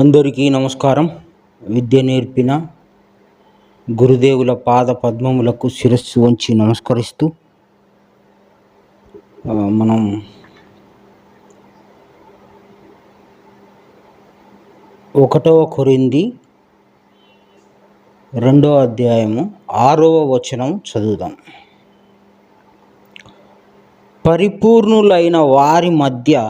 అందరికీ నమస్కారం. విద్య నేర్పిన గురుదేవుల పాద పద్మములకు శిరస్సు వంచి నమస్కరిస్తూ మనం 1 కొరింథీ 2వ అధ్యాయము 6వ వచనం చదువుదాం. పరిపూర్ణులైన వారి మధ్య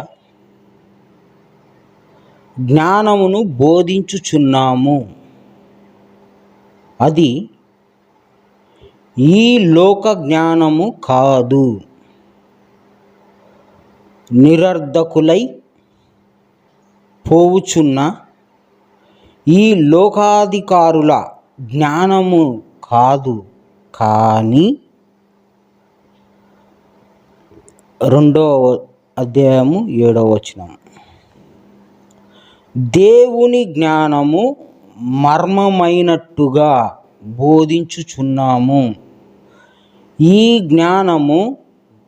జ్ఞానమును బోధించుచున్నాము, అది ఈ లోక జ్ఞానము కాదు. నిరర్ధకులై పోవుచున్న ఈ లోకాధికారుల జ్ఞానము కాదు, కానీ 2వ అధ్యాయము 7వ వచనం, దేవుని జ్ఞానము మర్మమైనట్టుగా బోధించుచున్నాము. ఈ జ్ఞానము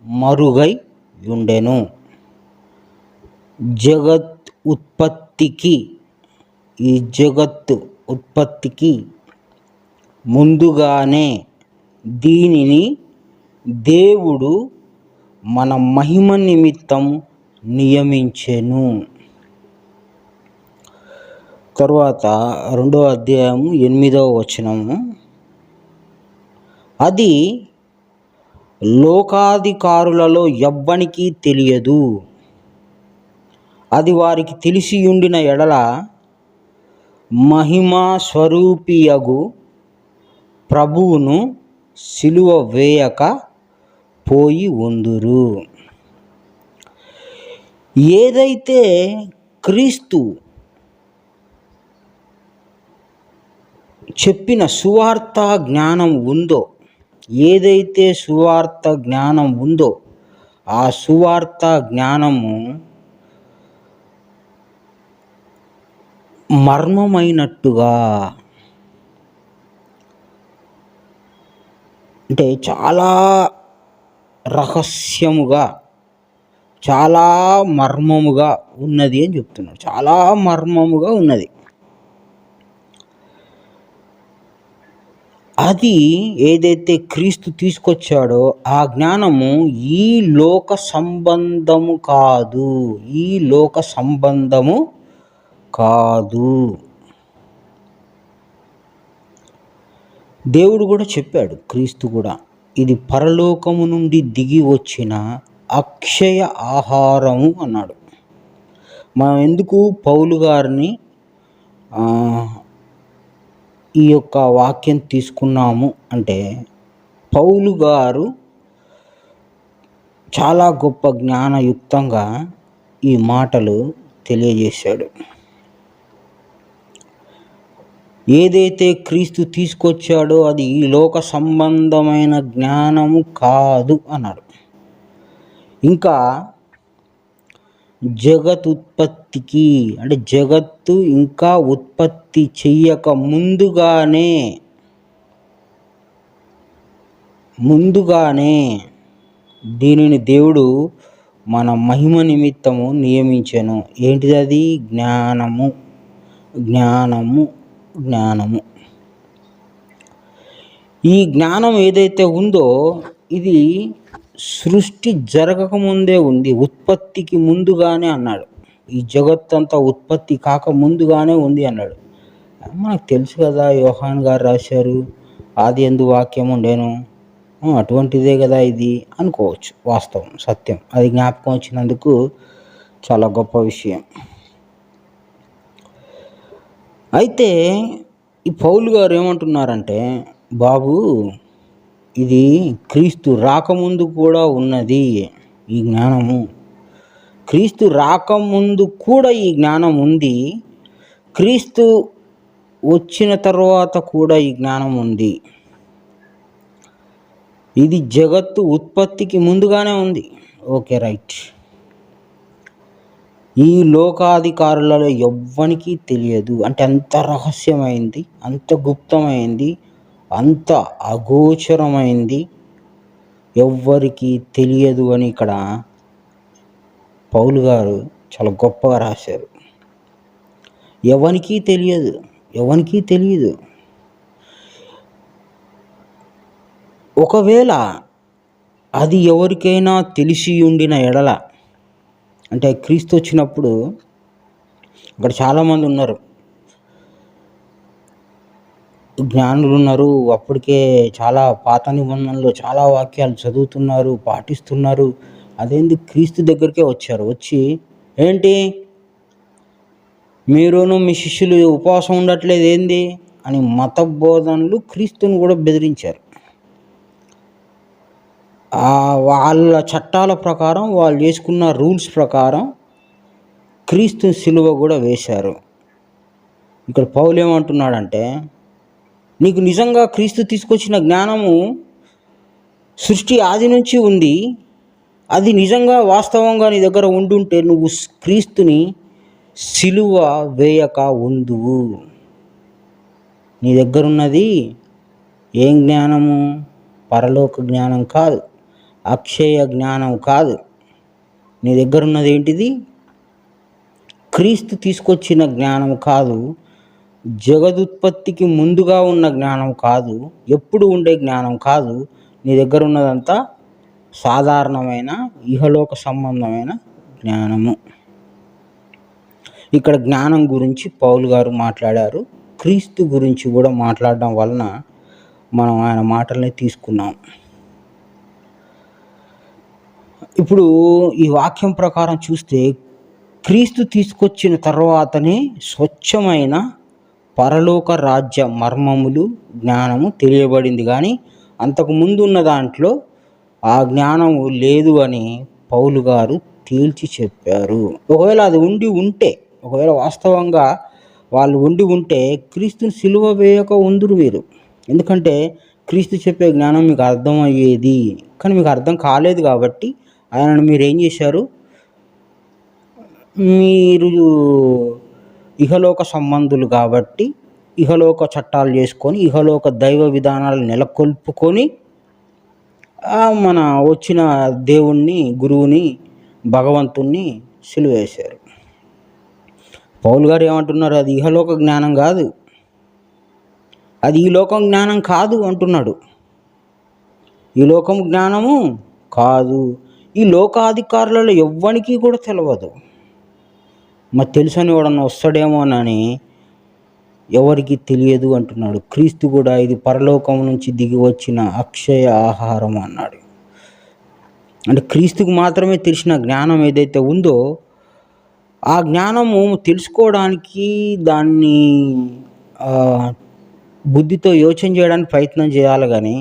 మరుగై ఉండెను. ఈ జగత్తు ఉత్పత్తికి ముందుగానే దీనిని దేవుడు మన మహిమ నిమిత్తం నియమించెను. తరువాత 2వ అధ్యాయము 8వ వచనము, అది లోకాధికారులలో ఎవ్వనికి తెలియదు. అది వారికి తెలిసియుండిన ఎడల మహిమా స్వరూపియగు ప్రభువును సిలువ వేయక పోయి ఉందురు. ఏదైతే క్రీస్తు చెప్పిన సువార్త జ్ఞానం ఉందో, ఆ సువార్త జ్ఞానము మర్మమైనట్టుగా, అంటే చాలా రహస్యముగా, చాలా మర్మముగా ఉన్నది అని చెప్తున్నాడు. చాలా మర్మముగా ఉన్నది. అది ఏదైతే క్రీస్తు తీసుకొచ్చాడో ఆ జ్ఞానము ఈ లోక సంబంధము కాదు. దేవుడు కూడా చెప్పాడు, క్రీస్తు కూడా, ఇది పరలోకము నుండి దిగి వచ్చిన అక్షయ ఆహారము అన్నాడు. మనం ఎందుకు పౌలు గారిని ఈ యొక్క వాక్యం తీసుకున్నాము అంటే, పౌలు గారు చాలా గొప్ప జ్ఞానయుక్తంగా ఈ మాటలు తెలియజేశాడు. ఏదైతే క్రీస్తు తీసుకొచ్చాడో అది ఈ లోక సంబంధమైన జ్ఞానము కాదు అన్నాడు. ఇంకా జగతుత్పత్తికి, అంటే జగత్తు ఇంకా ఉత్పత్తి చెయ్యక ముందుగానే దీనిని దేవుడు మన మహిమ నిమిత్తము నియమించెను. ఏంటిది అది? జ్ఞానము. ఈ జ్ఞానం ఏదైతే ఉందో ఇది సృష్టి జరగకముందే ఉంది, ఉత్పత్తికి ముందుగానే అన్నాడు. ఈ జగత్తంతా ఉత్పత్తి కాక ముందుగానే ఉంది అన్నాడు. మనకు తెలుసు కదా, యోహాన్ గారు రాశారు, ఆది యందు వాక్యం ఉండెను, అటువంటిదే కదా ఇది అనుకోవచ్చు. వాస్తవం, సత్యం. అది జ్ఞాపకం వచ్చినందుకు చాలా గొప్ప విషయం. అయితే ఈ పౌలు గారు ఏమంటున్నారంటే, బాబు, ఇది క్రీస్తు రాకముందు కూడా ఉన్నది ఈ జ్ఞానము. క్రీస్తు రాకముందు కూడా ఈ జ్ఞానం ఉంది, క్రీస్తు వచ్చిన తర్వాత కూడా ఈ జ్ఞానం ఉంది. ఇది జగత్తు ఉత్పత్తికి ముందుగానే ఉంది. Okay, right. ఈ లోకాధికారులలో ఎవ్వనికి తెలియదు. అంటే అంత రహస్యమైంది, అంత గుప్తమైంది, అంత అగోచరమైంది, ఎవ్వరికి తెలియదు అని ఇక్కడ పౌలు గారు చాలా గొప్పగా రాశారు. ఎవనికీ తెలియదు, ఎవనికీ తెలియదు. ఒకవేళ అది ఎవరికైనా తెలిసి ఉండిన ఎడల, అంటే క్రీస్తు వచ్చినప్పుడు అక్కడ చాలామంది ఉన్నారు, జ్ఞానులు ఉన్నారు. అప్పటికే చాలా పాత నిబంధనలో చాలా వాక్యాలు చదువుతున్నారు, పాటిస్తున్నారు. అదేంది క్రీస్తు దగ్గరికే వచ్చారు. వచ్చి ఏంటి మీరును మీ శిష్యులు ఉపవాసం ఉండట్లేదు ఏంది అని మత బోధనలు క్రీస్తుని కూడా బెదిరించారు. వాళ్ళ చట్టాల ప్రకారం, వాళ్ళు చేసుకున్న రూల్స్ ప్రకారం క్రీస్తు సిలువ కూడా వేశారు. ఇక్కడ పౌలు ఏమంటున్నాడంటే, నీకు నిజంగా క్రీస్తు తీసుకొచ్చిన జ్ఞానము సృష్టి ఆది నుంచి ఉంది, అది నిజంగా వాస్తవంగా నీ దగ్గర ఉండుంటే నువ్వు క్రీస్తుని సిలువ వేయక ఉందువు. నీ దగ్గరున్నది ఏం జ్ఞానము? పరలోక జ్ఞానం కాదు, అక్షయ జ్ఞానం కాదు. నీ దగ్గరున్నది ఏంటిది? క్రీస్తు తీసుకొచ్చిన జ్ఞానం కాదు, జగదుత్పత్తికి ముందుగా ఉన్న జ్ఞానం కాదు, ఎప్పుడు ఉండే జ్ఞానం కాదు. నీ దగ్గర ఉన్నదంతా సాధారణమైన ఇహలోక సంబంధమైన జ్ఞానము. ఇక్కడ జ్ఞానం గురించి పౌలు గారు మాట్లాడారు. క్రీస్తు గురించి కూడా మాట్లాడడం వలన మనం ఆయన మాటల్ని తీసుకున్నాం. ఇప్పుడు ఈ వాక్యం ప్రకారం చూస్తే క్రీస్తు తీసుకొచ్చిన తర్వాతనే స్వచ్ఛమైన పరలోక రాజ్య మర్మములు, జ్ఞానము తెలియబడింది. కానీ అంతకుముందు ఉన్న దాంట్లో ఆ జ్ఞానము లేదు అని పౌలు గారు తేల్చి చెప్పారు. ఒకవేళ అది ఉంటే, ఒకవేళ వాస్తవంగా వాళ్ళు ఉంటే క్రీస్తుని సిలువ వేయక ఉందురు మీరు. ఎందుకంటే క్రీస్తు చెప్పే జ్ఞానం మీకు అర్థమయ్యేది. కానీ మీకు అర్థం కాలేదు కాబట్టి ఆయనను మీరు ఏం చేశారు? మీరు ఇహలోక సంబంధులు కాబట్టి ఇహలోక చట్టాలు చేసుకొని, ఇహలోక దైవ విధానాలు నెలకొల్పుకొని మన వచ్చిన దేవుణ్ణి, గురువుని, భగవంతుణ్ణి సిలువ వేశారు. పౌలు గారు ఏమంటున్నారు? అది ఇహలోక జ్ఞానం కాదు, అది ఈ లోకం జ్ఞానం కాదు అంటున్నాడు. ఈ లోకం జ్ఞానము కాదు. ఈ లోకాధికారులలో ఎవ్వనికి కూడా తెలియదు. మరి తెలుసని ఎవడన్నా వస్తాడేమోనని ఎవరికి తెలియదు అంటున్నాడు. క్రీస్తు కూడా ఇది పరలోకం నుంచి దిగి వచ్చిన అక్షయ ఆహారం అన్నాడు. అంటే క్రీస్తుకు మాత్రమే తెలిసిన జ్ఞానం ఏదైతే ఉందో ఆ జ్ఞానము తెలుసుకోవడానికి, దాన్ని బుద్ధితో యోచన చేయడానికి ప్రయత్నం చేయాలి. కానీ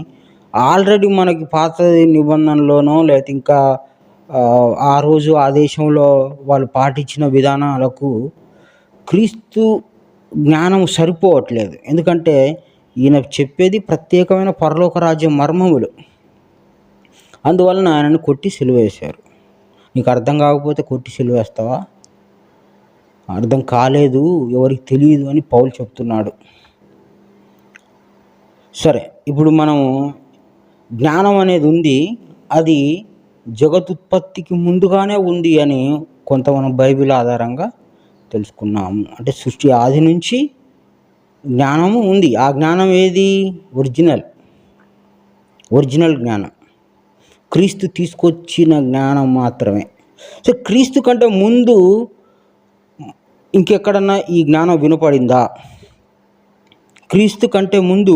ఆల్రెడీ మనకి పాత నిబంధనలోనో లేకపోతే ఇంకా ఆ రోజు ఆ దేశంలో వాళ్ళు పాటించిన విధానాలకు క్రీస్తు జ్ఞానం సరిపోవట్లేదు. ఎందుకంటే ఈయన చెప్పేది ప్రత్యేకమైన పరలోక రాజ్య మర్మములు. అందువలన ఆయనను కొట్టి సిలువ వేశారు. నీకు అర్థం కాకపోతే కొట్టి సిలువ వేస్తావా? అర్థం కాలేదు, ఎవరికి తెలియదు అని పౌలు చెప్తున్నాడు. సరే, ఇప్పుడు మనము జ్ఞానం అనేది ఉంది, అది జగదుత్పత్తికి ముందుగానే ఉంది అని కొంత మనం బైబిల్ ఆధారంగా తెలుసుకున్నాము. అంటే సృష్టి ఆది నుంచి జ్ఞానము ఉంది. ఆ జ్ఞానం ఏది? ఒరిజినల్ జ్ఞానం, క్రీస్తు తీసుకొచ్చిన జ్ఞానం మాత్రమే. సో క్రీస్తు కంటే ముందు ఇంకెక్కడన్నా ఈ జ్ఞానం వినపడిందా? క్రీస్తు కంటే ముందు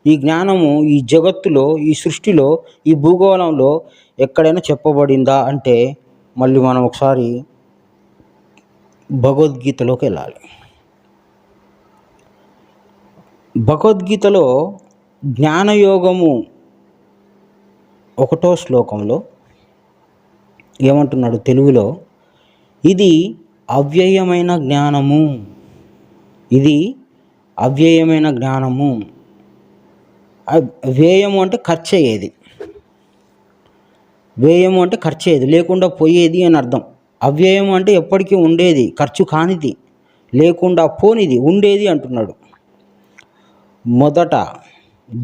ఈ జ్ఞానము ఈ జగత్తులో, ఈ సృష్టిలో, ఈ భూగోళంలో ఎక్కడైనా చెప్పబడిందా అంటే మళ్ళీ మనం ఒకసారి భగవద్గీతలోకి వెళ్ళాలి. భగవద్గీతలో జ్ఞానయోగము 1వ శ్లోకంలో ఏమంటున్నాడు తెలుగులో? ఇది అవ్యయమైన జ్ఞానము, ఇది అవ్యయమైన జ్ఞానము. వ్యయము అంటే ఖర్చు అయ్యేది, వ్యయము అంటే ఖర్చు అయ్యేది, లేకుండా పోయేది అని అర్థం. అవ్యయం అంటే ఎప్పటికీ ఉండేది, ఖర్చు కానిది, లేకుండా పోనిది, ఉండేది అంటున్నాడు. మొదట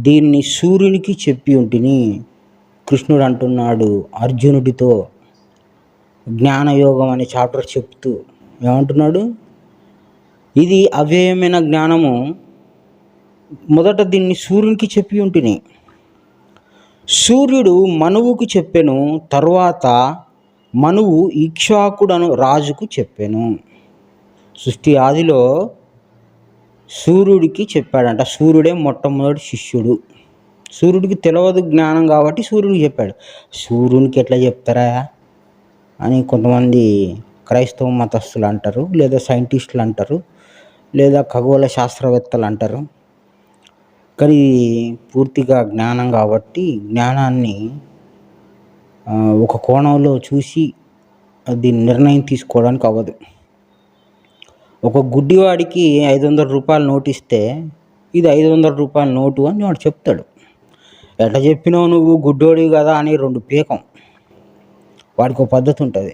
దీన్ని సూర్యునికి చెప్పి ఉంటిని, కృష్ణుడు అంటున్నాడు అర్జునుడితో. జ్ఞానయోగం అనే చాప్టర్ చెప్తూ ఏమంటున్నాడు? ఇది అవ్యయమైన జ్ఞానము. మొదట దీన్ని సూర్యునికి చెప్పి ఉంటిని. సూర్యుడు మనువుకు చెప్పెను, తరువాత మనువు ఇక్ష్వాకుడను రాజుకు చెప్పెను. సృష్టి ఆదిలో సూర్యుడికి చెప్పాడంట. సూర్యుడే మొట్టమొదటి శిష్యుడు. సూర్యుడికి తెలియదు జ్ఞానం కాబట్టి సూర్యుడికి చెప్పాడు. సూర్యునికి ఎట్లా చెప్తారా అని కొంతమంది క్రైస్తవ మతస్థులు అంటారు, లేదా సైంటిస్టులు అంటారు, లేదా ఖగోళ శాస్త్రవేత్తలు అంటారు. కానీ పూర్తిగా జ్ఞానం కాబట్టి జ్ఞానాన్ని ఒక కోణంలో చూసి దీని నిర్ణయం తీసుకోవడానికి అవ్వదు. ఒక గుడ్డివాడికి 500 రూపాయల నోటు ఇస్తే ఇది 500 రూపాయల నోటు అని వాడు చెప్తాడు. ఎట్లా చెప్పినావు నువ్వు గుడ్డోడివి కదా అని 2 పీకం. వాడికి ఒక పద్ధతి ఉంటుంది.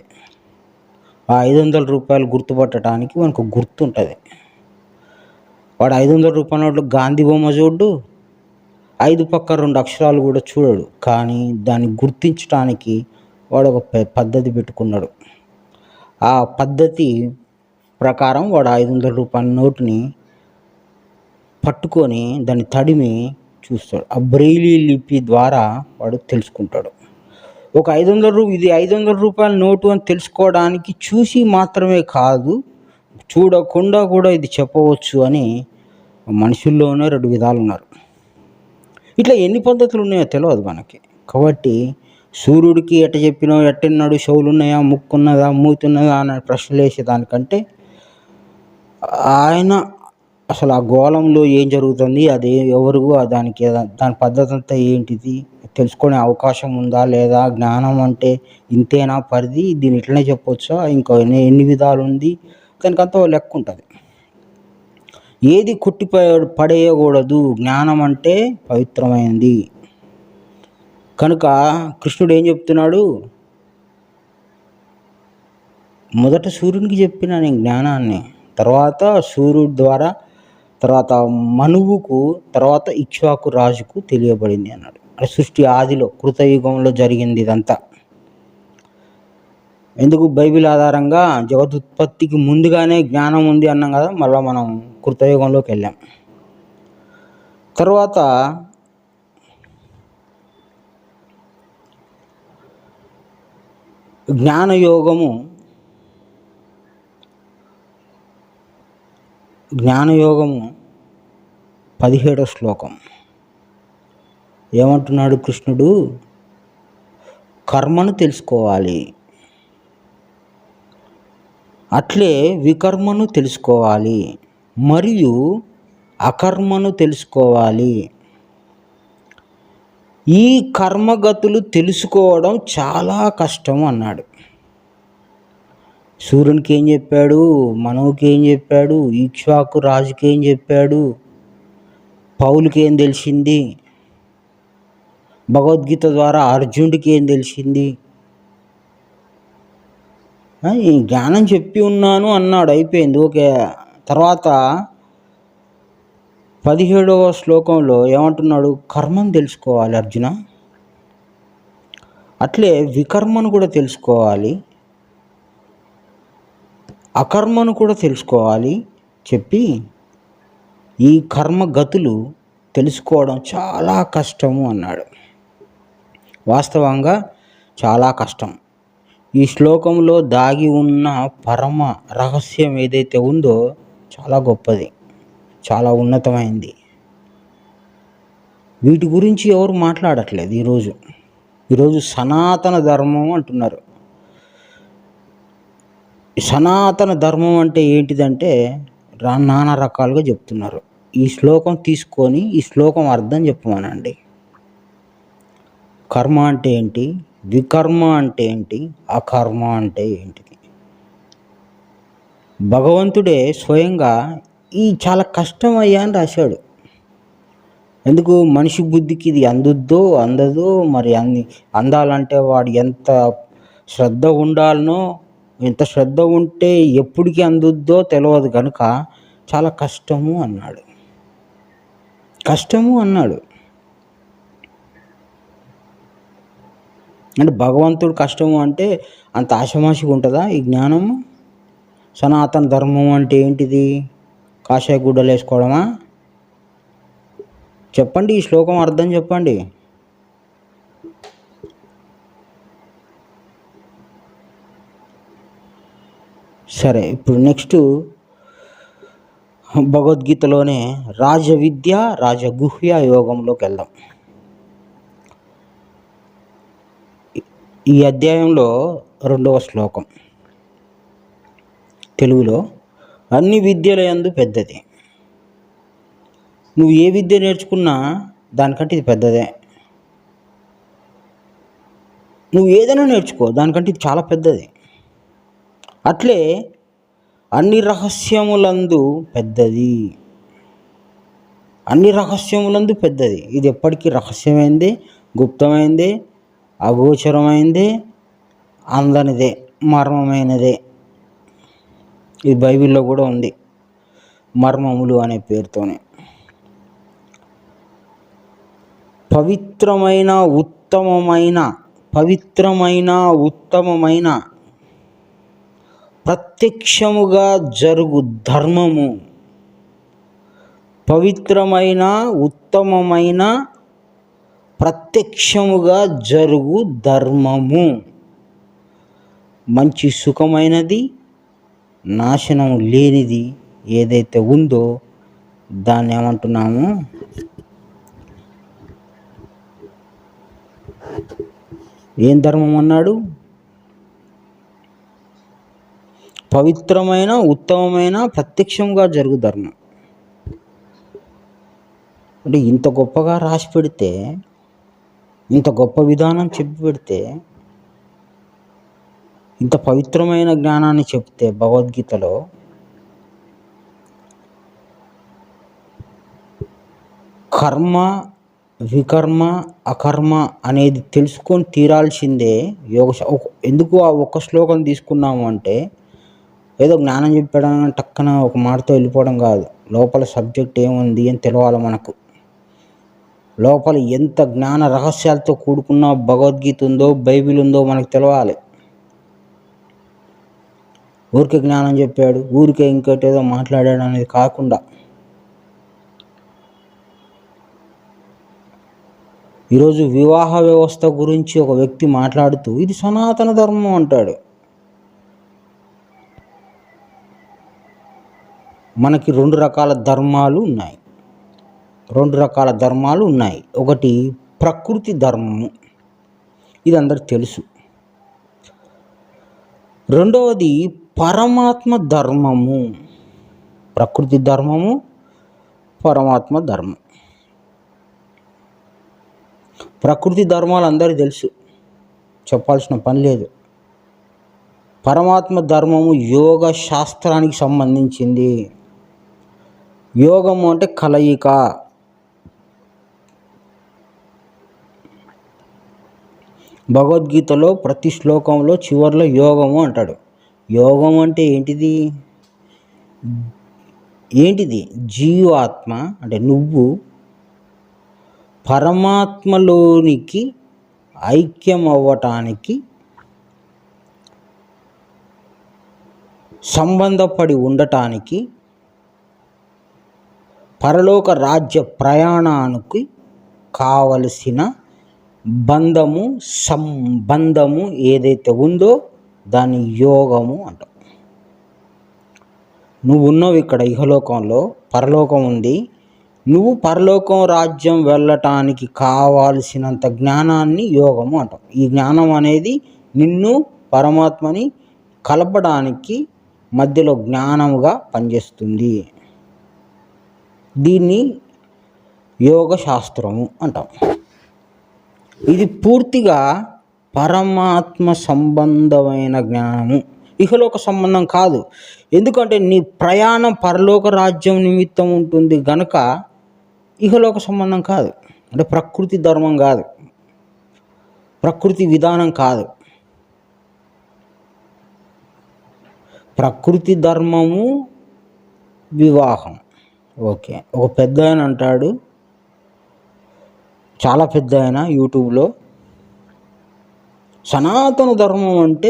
ఆ 500 రూపాయలు గుర్తుపట్టడానికి వానికి ఒక గుర్తు ఉంటుంది. వాడు 500 రూపాయల నోట్లు గాంధీ బొమ్మ చూడు, 5 పక్క 2 అక్షరాలు కూడా చూడడు. కానీ దాన్ని గుర్తించడానికి వాడు ఒక పద్ధతి పెట్టుకున్నాడు. ఆ పద్ధతి ప్రకారం వాడు 500 రూపాయల నోటుని పట్టుకొని దాన్ని తడిమి చూస్తాడు. ఆ బ్రెయిలీ లిపి ద్వారా వాడు తెలుసుకుంటాడు. ఒక 500 రూపాయల నోటు అని తెలుసుకోవడానికి చూసి మాత్రమే కాదు, చూడకుండా కూడా ఇది చెప్పవచ్చు అని మనుషుల్లోనే 2 విధాలు ఉన్నారు. ఇట్లా ఎన్ని పద్ధతులు ఉన్నాయో తెలియదు మనకి. కాబట్టి సూర్యుడికి ఎట్ట చెప్పినావు, ఎట్టన్నాడు, చెవులు ఉన్నాయా, ముక్కు ఉన్నదా, మూతి ఉన్నదా అనే ప్రశ్నలు వేసేదానికంటే ఆయన అసలు ఆ గోళంలో ఏం జరుగుతుంది, అది ఎవరు, దాని పద్ధతి అంతా ఏంటిది తెలుసుకునే అవకాశం ఉందా లేదా, జ్ఞానం అంటే ఇంతేనా పరిధి, దీన్ని ఇట్లనే చెప్పవచ్చా, ఇంకా ఎన్ని విధాలు ఉంది, దానికంతా లెక్క ఉంటుంది. ఏది కొట్టి పడేయకూడదు. జ్ఞానం అంటే పవిత్రమైనది. కనుక కృష్ణుడు ఏం చెప్తున్నాడు, మొదట సూర్యునికి చెప్పిన నేను జ్ఞానాన్ని, తర్వాత సూర్యుడి ద్వారా, తర్వాత మనువుకు, తర్వాత ఇక్ష్వాకు రాజుకు తెలియబడింది అన్నాడు. అంటే సృష్టి ఆదిలో కృతయుగంలో జరిగింది ఇదంతా. ఎందుకు బైబిల్ ఆధారంగా జగదుత్పత్తికి ముందుగానే జ్ఞానం ఉంది అన్నాం కదా. మళ్ళీ మనం కృతయుగంలోకి వెళ్ళాం. తర్వాత జ్ఞానయోగము 17వ శ్లోకం ఏమంటున్నాడు కృష్ణుడు, కర్మను తెలుసుకోవాలి, అట్లే వికర్మను తెలుసుకోవాలి, మరియు అకర్మను తెలుసుకోవాలి. ఈ కర్మగతులు తెలుసుకోవడం చాలా కష్టం అన్నాడు. సూర్యునికి ఏం చెప్పాడు, మనవుకి ఏం చెప్పాడు, ఇక్ష్వాకు రాజుకి ఏం చెప్పాడు, పౌలుకి ఏం తెలిసింది, భగవద్గీత ద్వారా అర్జునుడికి ఏం తెలిసింది. ఈ జ్ఞానం చెప్పి ఉన్నాను అన్నాడు, అయిపోయింది, ఓకే. తర్వాత 17వ శ్లోకంలో ఏమంటున్నాడు, కర్మను తెలుసుకోవాలి అర్జున, అట్లే వికర్మను కూడా తెలుసుకోవాలి, అకర్మను కూడా తెలుసుకోవాలి చెప్పి, ఈ కర్మగతులు తెలుసుకోవడం చాలా కష్టము అన్నాడు. వాస్తవంగా చాలా కష్టం. ఈ శ్లోకంలో దాగి ఉన్న పరమ రహస్యం ఏదైతే ఉందో చాలా గొప్పది, చాలా ఉన్నతమైంది. వీటి గురించి ఎవరు మాట్లాడట్లేదు ఈరోజు సనాతన ధర్మం అంటున్నారు. సనాతన ధర్మం అంటే ఏంటిదంటే నానా రకాలుగా చెప్తున్నారు. ఈ శ్లోకం తీసుకొని ఈ శ్లోకం అర్థం చెప్పమనండి. కర్మ అంటే ఏంటి, వికర్మ అంటే ఏంటి, అకర్మ అంటే ఏంటిది. భగవంతుడే స్వయంగా ఈ చాలా కష్టమయ్యా అని రాశాడు. ఎందుకు, మనిషి బుద్ధికి ఇది అందదో మరి అందాలంటే వాడు ఎంత శ్రద్ధ ఉండాలనో, ఎంత శ్రద్ధ ఉంటే ఎప్పటికి అందుద్దో తెలియదు. కనుక చాలా కష్టము అన్నాడు. అంటే భగవంతుడు కష్టము అంటే అంత ఆషమాషిగా ఉంటుందా ఈ జ్ఞానము? సనాతన ధర్మం అంటే ఏంటిది? కాషాయ గుడ్డలు వేసుకోవడమా? చెప్పండి, ఈ శ్లోకం అర్థం చెప్పండి. సరే, ఇప్పుడు నెక్స్ట్ భగవద్గీతలోనే రాజవిద్య రాజగుహ్య యోగంలోకి వెళ్దాం. ఈ అధ్యాయంలో 2వ శ్లోకం తెలుగులో, అన్ని విద్యల యందు పెద్దది. నువ్వు ఏ విద్య నేర్చుకున్నా దానికంటే ఇది పెద్దదే. నువ్వు ఏదైనా నేర్చుకో, దానికంటే ఇది చాలా పెద్దది. అట్లే అన్ని రహస్యములందు పెద్దది. అన్ని రహస్యములందు పెద్దది. ఇది ఎప్పటికీ రహస్యమైంది, గుప్తమైంది, అగోచరమైంది, అందనిదే, మర్మమైనదే. ఇది బైబిల్లో కూడా ఉంది, మర్మములు అనే పేరుతోనే. పవిత్రమైన ఉత్తమమైన ప్రత్యక్షముగా జరుగు ధర్మము. పవిత్రమైన ఉత్తమమైన ప్రత్యక్షముగా జరుగు ధర్మము. మంచి సుఖమైనది, నాశనం లేనిది ఏదైతే ఉందో దాన్ని ఏమంటున్నాము? ఏం ధర్మం అన్నాడు? పవిత్రమైన ఉత్తమమైన ప్రత్యక్షంగా జరుగు ధర్మం. అంటే ఇంత గొప్పగా రాసి పెడితే, ఇంత గొప్ప విధానం చెప్పి పెడితే, ఇంత పవిత్రమైన జ్ఞానాన్ని చెప్తే భగవద్గీతలో కర్మ, వికర్మ, అకర్మ అనేది తెలుసుకొని తీరాల్సిందే. ఎందుకు ఆ ఒక్క శ్లోకం తీసుకున్నాము అంటే, ఏదో జ్ఞానం చెప్పడం టక్కన ఒక మాటతో వెళ్ళిపోవడం కాదు. లోపల సబ్జెక్ట్ ఏముంది అని తెలవాలి మనకు. లోపల ఎంత జ్ఞాన రహస్యాలతో కూడుకున్న భగవద్గీత ఉందో, బైబిల్ ఉందో మనకు తెలవాలి. ఊరికే జ్ఞానం చెప్పాడు, ఊరికే ఇంకోటి ఏదో మాట్లాడాడు అనేది కాకుండా, ఈరోజు వివాహ వ్యవస్థ గురించి ఒక వ్యక్తి మాట్లాడుతూ ఇది సనాతన ధర్మం అంటాడు. మనకి 2 రకాల ధర్మాలు ఉన్నాయి. ఒకటి ప్రకృతి ధర్మము, ఇది అందరికి తెలుసు. రెండవది పరమాత్మ ధర్మము. ప్రకృతి ధర్మము, పరమాత్మ ధర్మం. ప్రకృతి ధర్మాలు అందరికీ తెలుసు, చెప్పాల్సిన పని లేదు. పరమాత్మ ధర్మము యోగ శాస్త్రానికి సంబంధించింది. యోగము అంటే కలయిక. భగవద్గీతలో ప్రతి శ్లోకంలో చివరిలో యోగము అంటాడు. యోగం అంటే ఏంటిది? జీవాత్మ అంటే నువ్వు పరమాత్మలోనికి ఐక్యం అవ్వటానికి సంబంధపడి ఉండటానికి, పరలోక రాజ్య ప్రయాణానికి కావలసిన సంబంధము ఏదైతే ఉందో దాన్ని యోగము అంటాం. నువ్వు ఉన్నావు ఇక్కడ ఇహలోకంలో, పరలోకం ఉంది. నువ్వు పరలోకం రాజ్యం వెళ్ళటానికి కావాల్సినంత జ్ఞానాన్ని యోగము అంటాం. ఈ జ్ఞానం అనేది నిన్ను పరమాత్మని కలపడానికి మధ్యలో జ్ఞానముగా పనిచేస్తుంది. దీన్ని యోగ శాస్త్రము అంటాం. ఇది పూర్తిగా పరమాత్మ సంబంధమైన జ్ఞానము, ఇహలోక సంబంధం కాదు. ఎందుకంటే నీ ప్రయాణం పరలోక రాజ్యం నిమిత్తం ఉంటుంది గనక ఇహలోక సంబంధం కాదు. అంటే ప్రకృతి ధర్మం కాదు, ప్రకృతి విధానం కాదు. ప్రకృతి ధర్మము వివాహం. ఓకే, ఒక పెద్ద ఆయన అంటాడు, చాలా పెద్ద ఆయన, యూట్యూబ్లో, సనాతన ధర్మం అంటే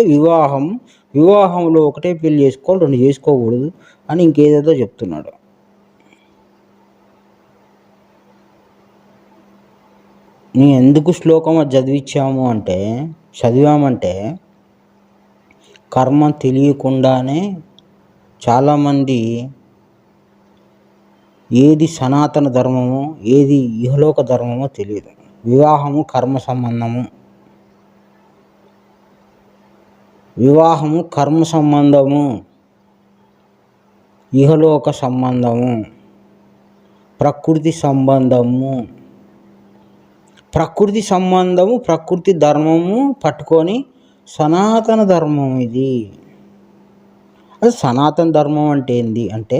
వివాహంలో ఒకటే పెళ్లి చేసుకోవాలి, 2 చేసుకోకూడదు అని ఇంకేదేదో చెప్తున్నాడు. నీ ఎందుకు శ్లోకం చదివామంటే కర్మ తెలియకుండానే చాలామంది ఏది సనాతన ధర్మమో ఏది ఇహలోక ధర్మమో తెలియదు. వివాహము కర్మ సంబంధము, ఇహలోక సంబంధము, ప్రకృతి సంబంధము, ప్రకృతి ధర్మము పట్టుకొని సనాతన ధర్మం ఇది. అది సనాతన ధర్మం అంటే ఏంది అంటే,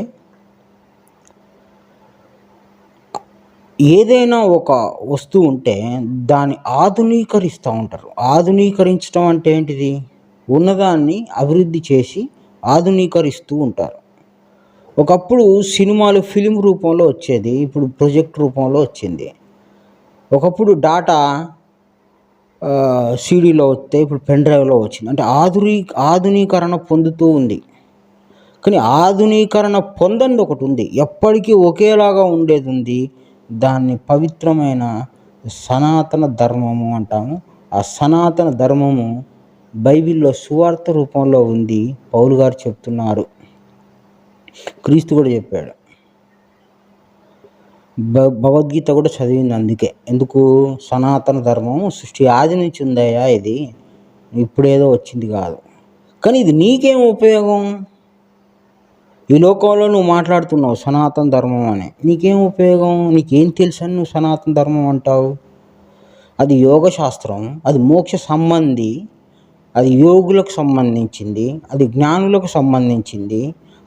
ఏదైనా ఒక వస్తువు ఉంటే దాన్ని ఆధునీకరిస్తూ ఉంటారు. ఆధునీకరించడం అంటే ఏంటిది? ఉన్నదాన్ని అభివృద్ధి చేసి ఆధునీకరిస్తూ ఉంటారు. ఒకప్పుడు సినిమాలు ఫిలిం రూపంలో వచ్చేది, ఇప్పుడు ప్రొజెక్ట్ రూపంలో వచ్చింది. ఒకప్పుడు డాటా సీడీలో వస్తే ఇప్పుడు పెన్ డ్రైవ్లో వచ్చింది. అంటే ఆధునీకరణ పొందుతూ ఉంది. కానీ ఆధునీకరణ పొందంది ఒకటి ఉంది, ఎప్పటికీ ఒకేలాగా ఉండేది ఉంది. దాన్ని పవిత్రమైన సనాతన ధర్మము అంటాము. ఆ సనాతన ధర్మము బైబిల్లో సువార్త రూపంలో ఉంది. పౌలు గారు చెప్తున్నారు, క్రీస్తు కూడా చెప్పాడు. భగవద్గీత కూడా చదివింది. అందుకే ఎందుకు సనాతన ధర్మం సృష్టి ఆది నుంచి ఉందయ్యా, ఇది ఇప్పుడేదో వచ్చింది కాదు. కానీ ఇది నీకేం ఉపయోగం? ఈ లోకంలో నువ్వు మాట్లాడుతున్నావు సనాతన ధర్మం అని, నీకేం ఉపయోగం? నీకేం తెలుసు అని నువ్వు సనాతన ధర్మం అంటావు? అది యోగ శాస్త్రం, అది మోక్ష సంబంధి, అది యోగులకు సంబంధించింది, అది జ్ఞానులకు సంబంధించింది,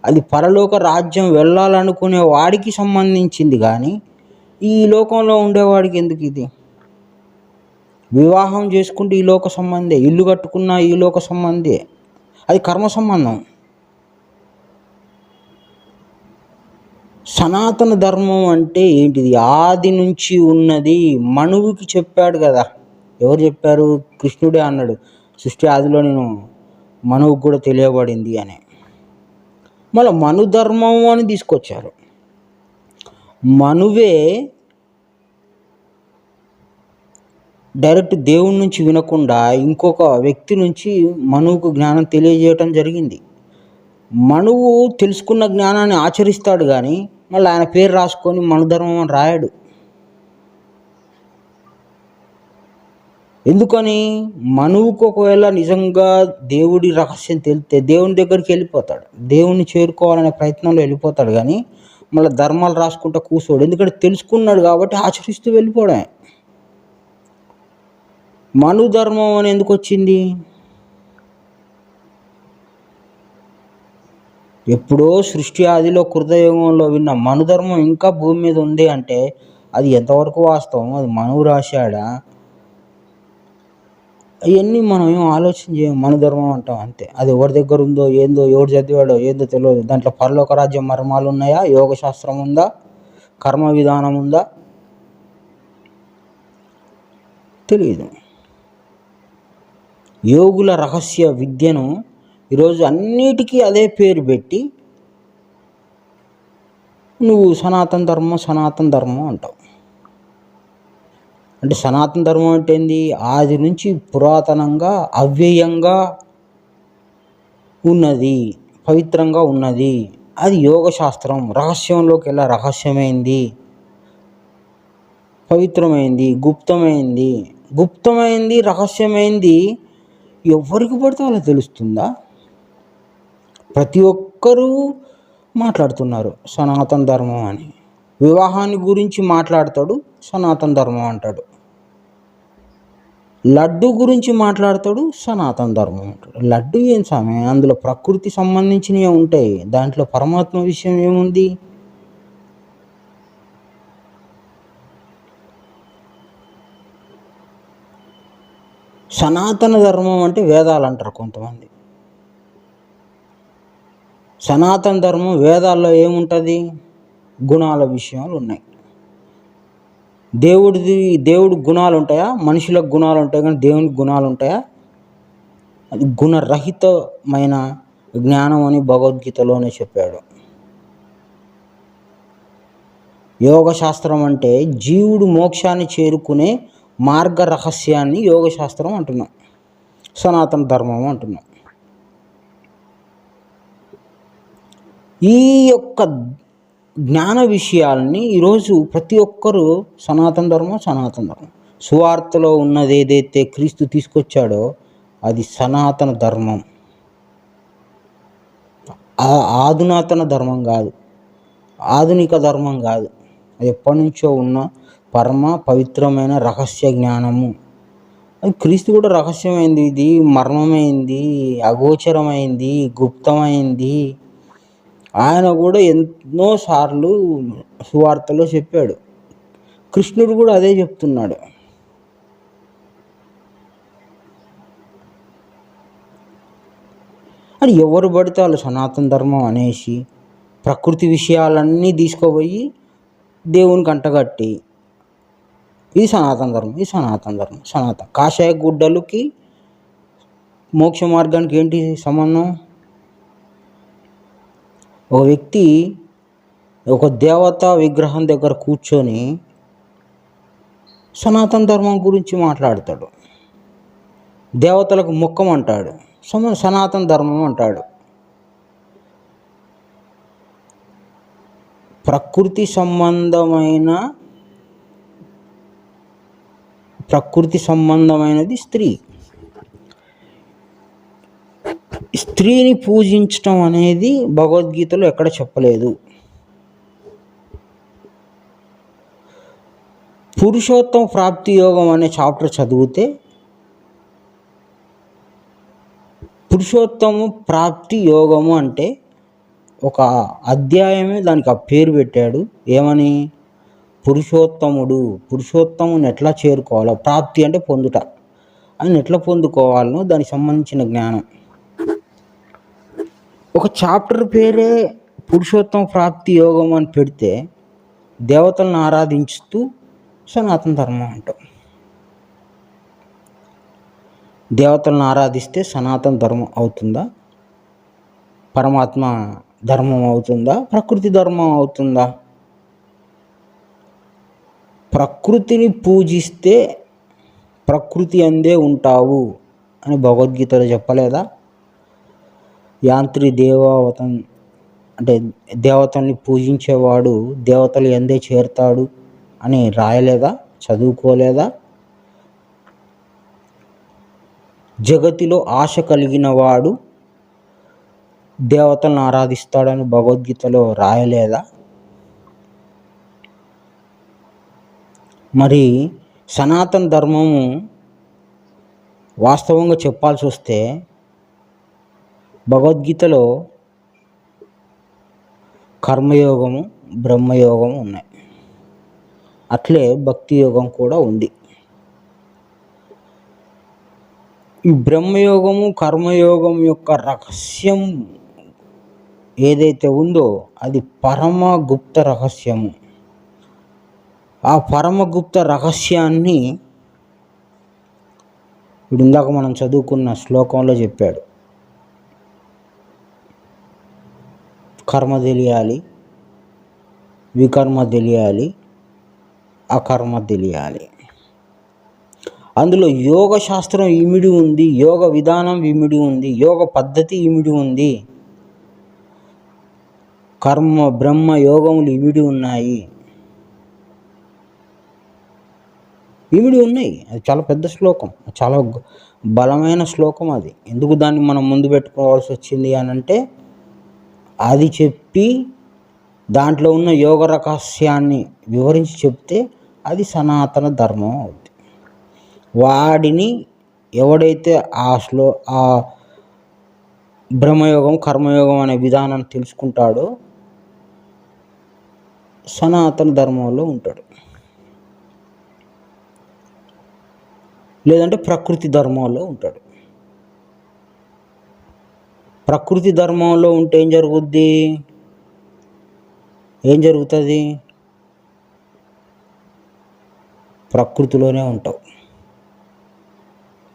అది పరలోక రాజ్యం వెళ్ళాలనుకునే వాడికి సంబంధించింది. కానీ ఈ లోకంలో ఉండేవాడికి ఎందుకు ఇది? వివాహం చేసుకుంటే ఈ లోక సంబంధే, ఇల్లు కట్టుకున్న ఈ లోక సంబంధే, అది కర్మ సంబంధం. సనాతన ధర్మం అంటే ఏంటిది? ఆది నుంచి ఉన్నది. మనువుకి చెప్పాడు కదా. ఎవరు చెప్పారు? కృష్ణుడే అన్నాడు, సృష్టి ఆదిలో నేను మనువుకు కూడా తెలియబడింది అని. మళ్ళీ మను ధర్మం అని తీసుకొచ్చారు. మనువే డైరెక్ట్ దేవుడి నుంచి వినకుండా ఇంకొక వ్యక్తి నుంచి మనువుకు జ్ఞానం తెలియజేయటం జరిగింది. మనువు తెలుసుకున్న జ్ఞానాన్ని ఆచరిస్తాడు, కానీ మళ్ళీ ఆయన పేరు రాసుకొని మనుధర్మం అని రాయడు. ఎందుకని? మనువుకు ఒకవేళ నిజంగా దేవుడి రహస్యం తెలిస్తే దేవుని దగ్గరికి వెళ్ళిపోతాడు, దేవుణ్ణి చేరుకోవాలనే ప్రయత్నంలో వెళ్ళిపోతాడు. కానీ మళ్ళీ ధర్మాలు రాసుకుంటూ కూర్చోడు. ఎందుకంటే తెలుసుకున్నాడు కాబట్టి ఆచరిస్తూ వెళ్ళిపోవడమే. మను ధర్మం అని ఎందుకు వచ్చింది? ఎప్పుడో సృష్టి ఆదిలో కృతయుగంలో విన్న మనుధర్మం ఇంకా భూమి మీద ఉంది అంటే అది ఎంతవరకు వాస్తవం? అది మనువు రాశాడా? అవన్నీ మనం ఏం ఆలోచన చేయం. మనుధర్మం అంటాం అంతే. అది ఎవరి దగ్గర ఉందో ఏందో, ఎవరు చదివాడో ఏందో తెలియదు. దాంట్లో పరలోక రాజ్యం మర్మాలు ఉన్నాయా? యోగ శాస్త్రం ఉందా? కర్మ విధానం ఉందా? తెలియదు. యోగుల రహస్య విద్యను ఈరోజు అన్నిటికీ అదే పేరు పెట్టి నువ్వు సనాతన ధర్మం అంటావు. అంటే సనాతన ధర్మం అంటే ఏంది? ఆది నుంచి పురాతనంగా అవ్యయంగా ఉన్నది, పవిత్రంగా ఉన్నది. అది యోగ శాస్త్రం. రహస్యంలోకి ఎలా రహస్యమైంది, పవిత్రమైంది, గుప్తమైంది, రహస్యమైంది ఎవరికి పడితే అలా తెలుస్తుందా? ప్రతి ఒక్కరూ మాట్లాడుతున్నారు సనాతన ధర్మం అని. వివాహాన్ని గురించి మాట్లాడతాడు, సనాతన ధర్మం అంటాడు. లడ్డు గురించి మాట్లాడతాడు, సనాతన ధర్మం అంటాడు. లడ్డు ఏం స్వామి? అందులో ప్రకృతి సంబంధించినవి ఉంటాయి, దాంట్లో పరమాత్మ విషయం ఏముంది? సనాతన ధర్మం అంటే వేదాలు అంటారు కొంతమంది. సనాతన ధర్మం వేదాల్లో ఏముంటుంది? గుణాల విషయాలు ఉన్నాయి. దేవుడి గుణాలు ఉంటాయా? మనుషులకు గుణాలు ఉంటాయి, కానీ దేవునికి గుణాలు ఉంటాయా? అది గుణరహితమైన జ్ఞానం అని భగవద్గీతలోనే చెప్పాడు. యోగ శాస్త్రం అంటే జీవుడు మోక్షాన్ని చేరుకునే మార్గ రహస్యాన్ని యోగశాస్త్రం అంటున్నాం, సనాతన ధర్మం అంటున్నాం. ఈ యొక్క జ్ఞాన విషయాల్ని ఈరోజు ప్రతి ఒక్కరూ సనాతన ధర్మం. సువార్తలో ఉన్నది ఏదైతే క్రీస్తు తీసుకొచ్చాడో అది సనాతన ధర్మం, ఆధునాతన ధర్మం కాదు, ఆధునిక ధర్మం కాదు. అది ఎప్పటి నుంచో ఉన్న పరమ పవిత్రమైన రహస్య జ్ఞానము. అది క్రీస్తు కూడా రహస్యమైంది, ఇది మర్మమైంది, అగోచరమైంది, గుప్తమైంది. ఆయన కూడా ఎన్నోసార్లు సువార్తలో చెప్పాడు. కృష్ణుడు కూడా అదే చెప్తున్నాడు. అని ఎవరు పడితే వాళ్ళు సనాతన ధర్మం అనేసి ప్రకృతి విషయాలన్నీ తీసుకుపోయి దేవునికి అంటగట్టి ఇది సనాతన ధర్మం. కాషాయ గుడ్డలకి మోక్ష మార్గానికి ఏంటి సంబంధం? ఒక వ్యక్తి ఒక దేవతా విగ్రహం దగ్గర కూర్చొని సనాతన ధర్మం గురించి మాట్లాడతాడు, దేవతలకు మొక్కమంటాడు, సనాతన ధర్మం అంటాడు. ప్రకృతి సంబంధమైనది స్త్రీని పూజించటం అనేది భగవద్గీతలో ఎక్కడ చెప్పలేదు. పురుషోత్తమ ప్రాప్తి యోగం అనే చాప్టర్ చదివితే పురుషోత్తమ ప్రాప్తి యోగము అంటే ఒక అధ్యాయమే దానికి ఆ పేరు పెట్టాడు. ఏమని? పురుషోత్తముని ఎట్లా చేరుకోవాలో, ప్రాప్తి అంటే పొందుట, ఆయన ఎట్లా పొందుకోవాలనో దానికి సంబంధించిన జ్ఞానం. ఒక చాప్టర్ పేరే పురుషోత్తమ ప్రాప్తి యోగం అని పెడితే దేవతలను ఆరాధించుతూ సనాతన ధర్మం అంటాం. దేవతలను ఆరాధిస్తే సనాతన ధర్మం అవుతుందా? పరమాత్మ ధర్మం అవుతుందా? ప్రకృతి ధర్మం అవుతుందా? ప్రకృతిని పూజిస్తే ప్రకృతి అందే ఉంటావు అని భగవద్గీతలో చెప్పలేదా? యాంత్రి దేవావతం అంటే దేవతల్ని పూజించేవాడు దేవతలు ఎందే చేరుతాడు అని రాయలేదా? చదువుకోలేదా? జగతిలో ఆశ కలిగిన వాడు దేవతలను ఆరాధిస్తాడని భగవద్గీతలో రాయలేదా? మరి సనాతన ధర్మము వాస్తవంగా చెప్పాల్సి వస్తే భగవద్గీతలో కర్మయోగము, బ్రహ్మయోగము ఉన్నాయి. అట్లే భక్తి యోగం కూడా ఉంది. ఈ బ్రహ్మయోగము, కర్మయోగం యొక్క రహస్యం ఏదైతే ఉందో అది పరమ గుప్త రహస్యము. ఆ పరమగుప్త రహస్యాన్ని ఇప్పుడు ఇందాక మనం చదువుకున్న శ్లోకంలో చెప్పాడు. కర్మ తెలియాలి, వికర్మ తెలియాలి, అకర్మ తెలియాలి. అందులో యోగ శాస్త్రం ఇమిడి ఉంది, యోగ విధానం ఇమిడి ఉంది, యోగ పద్ధతి ఇమిడి ఉంది, కర్మ బ్రహ్మ యోగములు ఇమిడి ఉన్నాయి. అది చాలా పెద్ద శ్లోకం, చాలా బలమైన శ్లోకం. అది ఎందుకు దాన్ని మనం ముందు పెట్టుకోవాల్సి వచ్చింది అని అంటే అది చెప్పి దాంట్లో ఉన్న యోగ రహస్యాన్ని వివరించి చెప్తే అది సనాతన ధర్మం అవుతుంది. వాడిని ఎవడైతే ఆ బ్రహ్మయోగం, కర్మయోగం అనే విధానాన్ని తెలుసుకుంటాడో సనాతన ధర్మంలో ఉంటాడు. లేదంటే ప్రకృతి ధర్మంలో ఉంటాడు. ప్రకృతి ధర్మంలో ఉంటే ఏం జరుగుతుంది? ప్రకృతిలోనే ఉంటావు,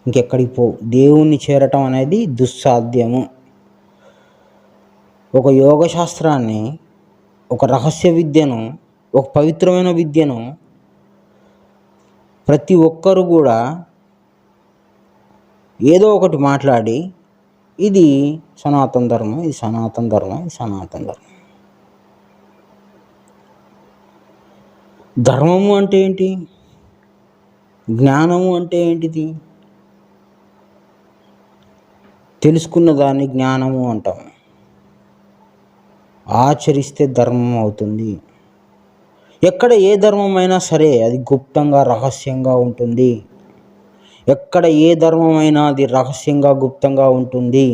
ఇంకెక్కడికి పోవు. దేవుణ్ణి చేరటం అనేది దుస్సాధ్యము. ఒక యోగ శాస్త్రాన్ని, ఒక రహస్య విద్యను, ఒక పవిత్రమైన విద్యను ప్రతి ఒక్కరు కూడా ఏదో ఒకటి మాట్లాడి ఇది సనాతన ధర్మం, ఇది సనాతన ధర్మం, ఇది సనాతన ధర్మం. ధర్మము అంటే ఏంటి? జ్ఞానము అంటే ఏంటిది? తెలుసుకున్న దాన్ని జ్ఞానము అంటాం. ఆచరిస్తే ధర్మం అవుతుంది. ఎక్కడ ఏ ధర్మమైనా సరే అది గుప్తంగా రహస్యంగా ఉంటుంది. ఎక్కడ ఏ ధర్మమైనా అది రహస్యంగా గుప్తంగా ఉంటుంది.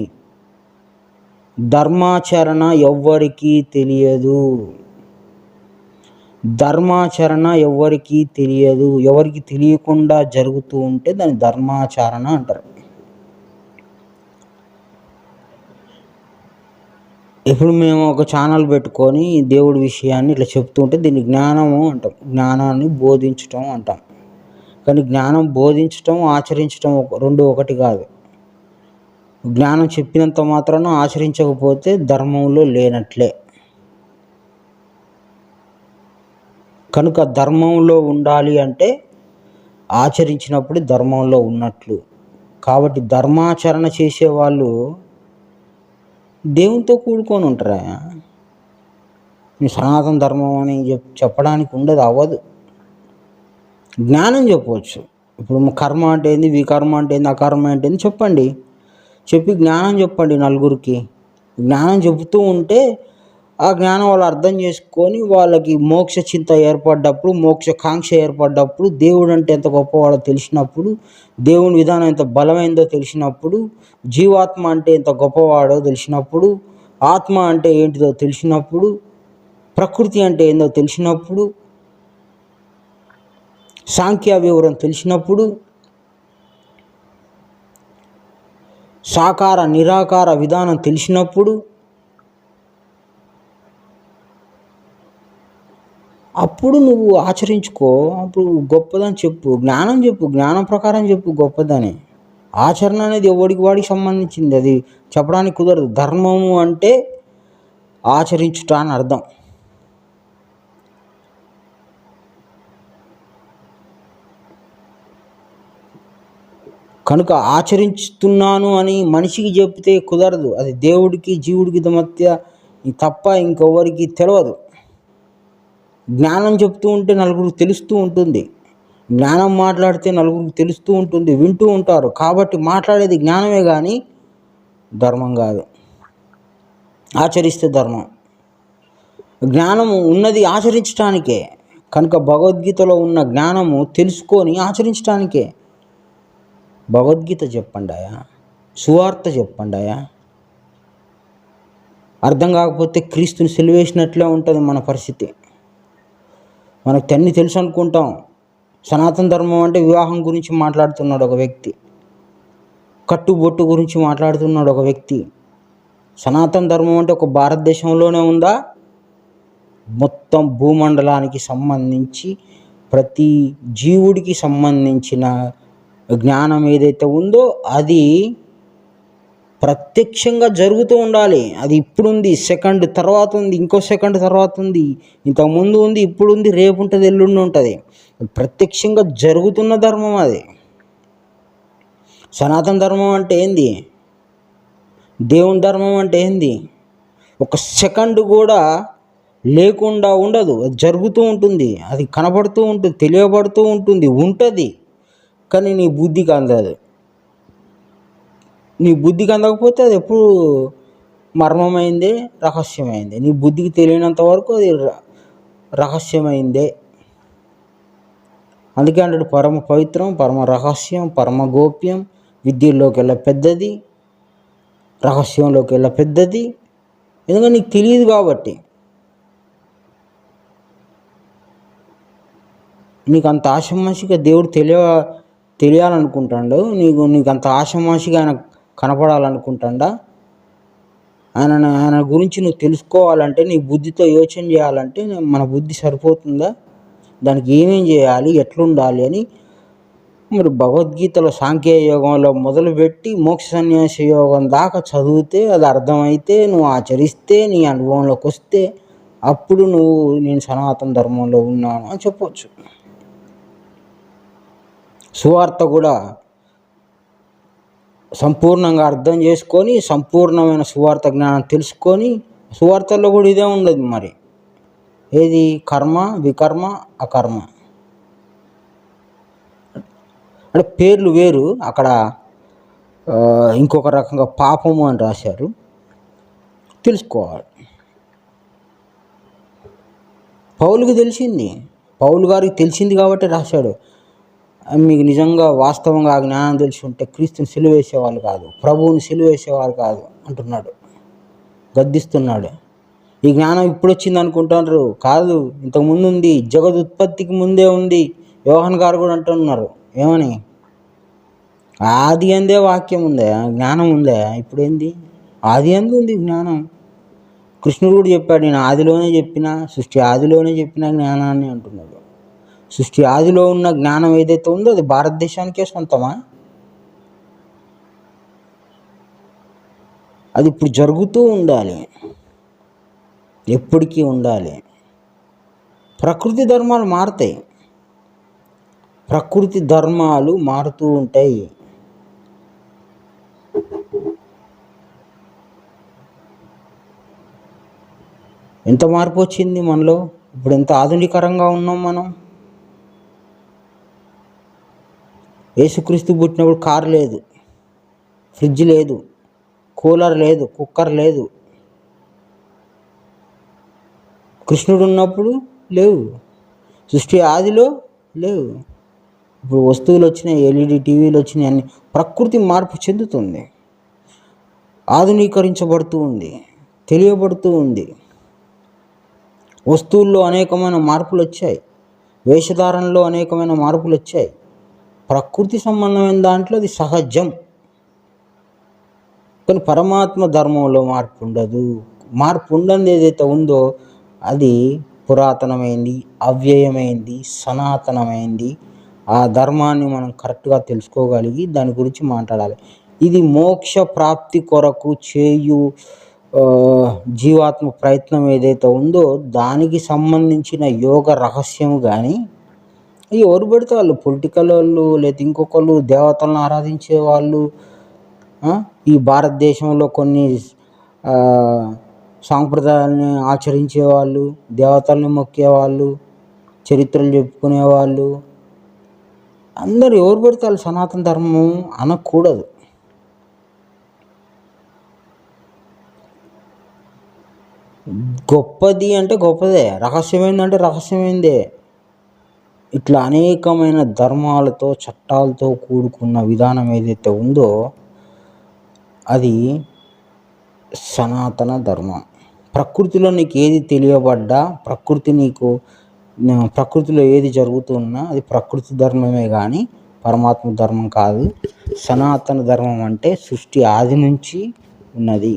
ధర్మాచరణ ఎవ్వరికీ తెలియదు. ధర్మాచరణ ఎవ్వరికీ తెలియదు. ఎవరికి తెలియకుండా జరుగుతూ ఉంటే దాన్ని ధర్మాచరణ అంటారు. ఇప్పుడు మేము ఒక ఛానల్ పెట్టుకొని దేవుడి విషయాన్ని ఇట్లా చెప్తూ ఉంటే దీన్ని జ్ఞానము అంటాం. జ్ఞానాన్ని బోధించటం అంటాం. కానీ జ్ఞానం బోధించటం, ఆచరించటం రెండు ఒకటి కాదు. జ్ఞానం చెప్పినంత మాత్రాన ఆచరించకపోతే ధర్మంలో లేనట్లే. కనుక ధర్మంలో ఉండాలి అంటే ఆచరించినప్పుడు ధర్మంలో ఉన్నట్లు. కాబట్టి ధర్మాచరణ చేసేవాళ్ళు దేవునితో కూడుకొని ఉంటారా? సనాతన ధర్మం అని చెప్పడానికి ఉండదు, అవ్వదు. జ్ఞానం చెప్పవచ్చు. ఇప్పుడు కర్మ అంటే ఏంది, వికర్మ అంటే ఏంది, అకర్మ అంటే ఏంది చెప్పండి. చెప్పి జ్ఞానం చెప్పండి నలుగురికి. జ్ఞానం చెబుతూ ఉంటే ఆ జ్ఞానం వాళ్ళు అర్థం చేసుకొని వాళ్ళకి మోక్ష చింత ఏర్పడ్డప్పుడు, మోక్షకాంక్ష ఏర్పడ్డప్పుడు, దేవుడు అంటే ఎంత గొప్పవాడో తెలిసినప్పుడు, దేవుని విధానం ఎంత బలమైందో తెలిసినప్పుడు, జీవాత్మ అంటే ఎంత గొప్పవాడో తెలిసినప్పుడు, ఆత్మ అంటే ఏంటిదో తెలిసినప్పుడు, ప్రకృతి అంటే ఏందో తెలిసినప్పుడు, సాంఖ్య వివరం తెలిసినప్పుడు, సాకార నిరాకార విధానం తెలిసినప్పుడు అప్పుడు నువ్వు ఆచరించుకో. అప్పుడు గొప్పదని చెప్పు, జ్ఞానం చెప్పు, జ్ఞానం ప్రకారం చెప్పు గొప్పదని. ఆచరణ అనేది ఎవడికి వాడికి సంబంధించింది, అది చెప్పడానికి కుదరదు. ధర్మము అంటే ఆచరించుట అని అర్థం. కనుక ఆచరిస్తున్నాను అని మనిషికి చెప్తే కుదరదు. అది దేవుడికి జీవుడికి మధ్య తప్ప ఇంకెవరికి తెలియదు. జ్ఞానం చెప్తూ ఉంటే నలుగురికి తెలుస్తూ ఉంటుంది. జ్ఞానం మాట్లాడితే నలుగురికి తెలుస్తూ ఉంటుంది, వింటూ ఉంటారు. కాబట్టి మాట్లాడేది జ్ఞానమే కానీ ధర్మం కాదు. ఆచరిస్తే ధర్మం. జ్ఞానము ఉన్నది ఆచరించడానికే. కనుక భగవద్గీతలో ఉన్న జ్ఞానము తెలుసుకొని ఆచరించడానికే. భగవద్గీత చెప్పండాయా, సువార్త చెప్పండాయా. అర్థం కాకపోతే క్రీస్తుని సిలువేసినట్లే ఉంటుంది మన పరిస్థితి. మనకు అన్నీ తెలుసు అనుకుంటాం. సనాతన ధర్మం అంటే వివాహం గురించి మాట్లాడుతున్నాడు ఒక వ్యక్తి, కట్టుబొట్టు గురించి మాట్లాడుతున్నాడు ఒక వ్యక్తి. సనాతన ధర్మం అంటే ఒక భారతదేశంలోనే ఉందా? మొత్తం భూమండలానికి సంబంధించి ప్రతి జీవుడికి సంబంధించిన జ్ఞానం ఏదైతే ఉందో అది ప్రత్యక్షంగా జరుగుతూ ఉండాలి. అది ఇప్పుడుంది, సెకండ్ తర్వాత ఉంది, ఇంకో సెకండ్ తర్వాత ఉంది, ఇంతకుముందు ఉంది, ఇప్పుడు ఉంది, రేపు ఉంటుంది, ఎల్లుండి ఉంటుంది. ప్రత్యక్షంగా జరుగుతున్న ధర్మం అది. సనాతన ధర్మం అంటే ఏంది? దేవుని ధర్మం అంటే ఏంది? ఒక సెకండ్ కూడా లేకుండా ఉండదు, అది జరుగుతూ ఉంటుంది, అది కనపడుతూ ఉంటుంది, తెలియబడుతూ ఉంటుంది. కానీ నీ బుద్ధికి అందదు. నీ బుద్ధికి అందకపోతే అది ఎప్పుడు మర్మమైందే, రహస్యమైందే. నీ బుద్ధికి తెలియనంత వరకు అది రహస్యమైందే. అందుకే అంటాడు పరమ పవిత్రం, పరమ రహస్యం, పరమ గోప్యం, విద్యల్లోకి వెళ్ళ పెద్దది, రహస్యంలోకి వెళ్ళ పెద్దది. ఎందుకంటే నీకు తెలియదు కాబట్టి. నీకు అంత ఆషమాషిగా దేవుడు తెలియాలనుకుంటాడు. నీకు అంత ఆషమాషిగా ఆయన కనపడాలనుకుంటాడా? ఆయన గురించి నువ్వు తెలుసుకోవాలంటే, నీ బుద్ధితో యోచన చేయాలంటే మన బుద్ధి సరిపోతుందా? దానికి ఏమేం చేయాలి, ఎట్లుండాలి అని మరి భగవద్గీతలో సాంఖ్య యోగంలో మొదలుపెట్టి మోక్ష సన్యాస యోగం దాకా చదివితే, అది అర్థమైతే, నువ్వు ఆచరిస్తే, నీ అనుభవంలోకి వస్తే అప్పుడు నేను సనాతన ధర్మంలో ఉన్నాను అని చెప్పవచ్చు. సువార్త కూడా సంపూర్ణంగా అర్థం చేసుకొని, సంపూర్ణమైన సువార్త జ్ఞానం తెలుసుకొని, సువార్తల్లో కూడా ఇదే ఉండదు మరి. ఏది? కర్మ, వికర్మ, అకర్మ. అంటే పేర్లు వేరు, అక్కడ ఇంకొక రకంగా పాపము అని రాశారు. తెలుసుకోవాలి. పౌలుకి తెలిసింది, పౌలు గారికి తెలిసింది కాబట్టి రాశాడు. మీకు నిజంగా వాస్తవంగా ఆ జ్ఞానం తెలిసి ఉంటే క్రీస్తుని సిలువేసేవాళ్ళు కాదు, ప్రభువుని సిలువేసేవాళ్ళు కాదు అంటున్నాడు, గద్దిస్తున్నాడు. ఈ జ్ఞానం ఇప్పుడు వచ్చింది అనుకుంటున్నారు, కాదు, ఇంతకుముందు ఉంది, జగదుత్పత్తికి ముందే ఉంది. యోహాన్ గారు కూడా అంటున్నారు, ఏమని? ఆది అందే వాక్యం ఉందే, జ్ఞానం ఉందే. ఇప్పుడు ఏంది? ఆది అందు ఉంది జ్ఞానం. కృష్ణుడు కూడా చెప్పాడు, నేను ఆదిలోనే చెప్పిన, సృష్టి ఆదిలోనే చెప్పిన జ్ఞానాన్ని అంటున్నాడు. సృష్టి ఆదిలో ఉన్న జ్ఞానం ఏదైతే ఉందో అది భారతదేశానికే సొంతమా? అది ఇప్పుడు జరుగుతూ ఉండాలి, ఎప్పటికీ ఉండాలి. ప్రకృతి ధర్మాలు మారుతాయి, ప్రకృతి ధర్మాలు మారుతూ ఉంటాయి. ఎంత మార్పు వచ్చింది మనలో, ఇప్పుడు ఎంత ఆధునికరంగా ఉన్నాం మనం. యేసుక్రీస్తు పుట్టినప్పుడు కారు లేదు, ఫ్రిడ్జ్ లేదు, కూలర్ లేదు, కుక్కర్ లేదు. కృష్ణుడు ఉన్నప్పుడు లేవు, సృష్టి ఆదిలో లేవు. ఇప్పుడు వస్తువులు వచ్చినాయి, ఎల్ఈడి టీవీలు వచ్చినాయి, అన్ని. ప్రకృతి మార్పు చెందుతుంది, ఆధునీకరించబడుతూ ఉంది, తెలియబడుతూ ఉంది. వస్తువుల్లో అనేకమైన మార్పులు వచ్చాయి, వేషధారణలో అనేకమైన మార్పులు వచ్చాయి. ప్రకృతి సంబంధమైన దాంట్లో అది సహజం. కానీ పరమాత్మ ధర్మంలో మార్పు ఉండదు. మార్పు ఉండని ఏదైతే ఉందో అది పురాతనమైంది, అవ్యయమైంది, సనాతనమైంది. ఆ ధర్మాన్ని మనం కరెక్ట్గా తెలుసుకోగలిగి దాని గురించి మాట్లాడాలి. ఇది మోక్ష ప్రాప్తి కొరకు చేయు జీవాత్మ ప్రయత్నం ఏదైతే ఉందో దానికి సంబంధించిన యోగ రహస్యం. కానీ ఎవరు పెడితే వాళ్ళు, పొలిటికల్ వాళ్ళు, లేదా ఇంకొకళ్ళు, దేవతలను ఆరాధించే వాళ్ళు, ఈ భారతదేశంలో కొన్ని సాంప్రదాయాలని ఆచరించేవాళ్ళు, దేవతల్ని మొక్కేవాళ్ళు, చరిత్రలు చెప్పుకునేవాళ్ళు, అందరూ ఎవరు పెడితే వాళ్ళు సనాతన ధర్మం అనకూడదు. గొప్పది అంటే గొప్పదే, రహస్యమైందంటే రహస్యమైందే. ఇట్లా అనేకమైన ధర్మాలతో, చట్టాలతో కూడుకున్న విధానం ఏదైతే ఉందో అది సనాతన ధర్మం. ప్రకృతిలో నీకు ఏది తెలియబడ్డా, ప్రకృతిలో ఏది జరుగుతున్నా అది ప్రకృతి ధర్మమే కానీ పరమాత్మ ధర్మం కాదు. సనాతన ధర్మం అంటే సృష్టి ఆది నుంచి ఉన్నది.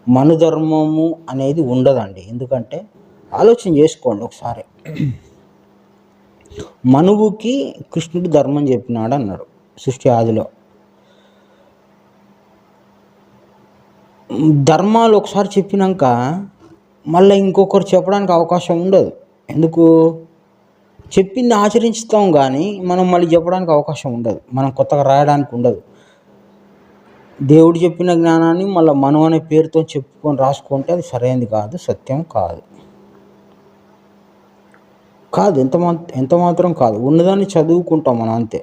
మనుధర్మము అనేది ఉండదండి. ఎందుకంటే ఆలోచన చేసుకోండి ఒకసారి. మనువుకి కృష్ణుడు ధర్మం చెప్పినాడు అన్నాడు సృష్టి ఆదిలో. ధర్మాలు ఒకసారి చెప్పినాక మళ్ళీ ఇంకొకరు చెప్పడానికి అవకాశం ఉండదు. ఎందుకు? చెప్పింది ఆచరిస్తాం కానీ మనం మళ్ళీ చెప్పడానికి అవకాశం ఉండదు, మనం కొత్తగా రాయడానికి ఉండదు. దేవుడు చెప్పిన జ్ఞానాన్ని మళ్ళీ మనం అనే పేరుతో చెప్పుకొని రాసుకుంటే అది సరైనది కాదు, సత్యం కాదు. ఎంత మాత్రం కాదు. ఉన్నదాన్ని చదువుకుంటాం మనం, అంతే.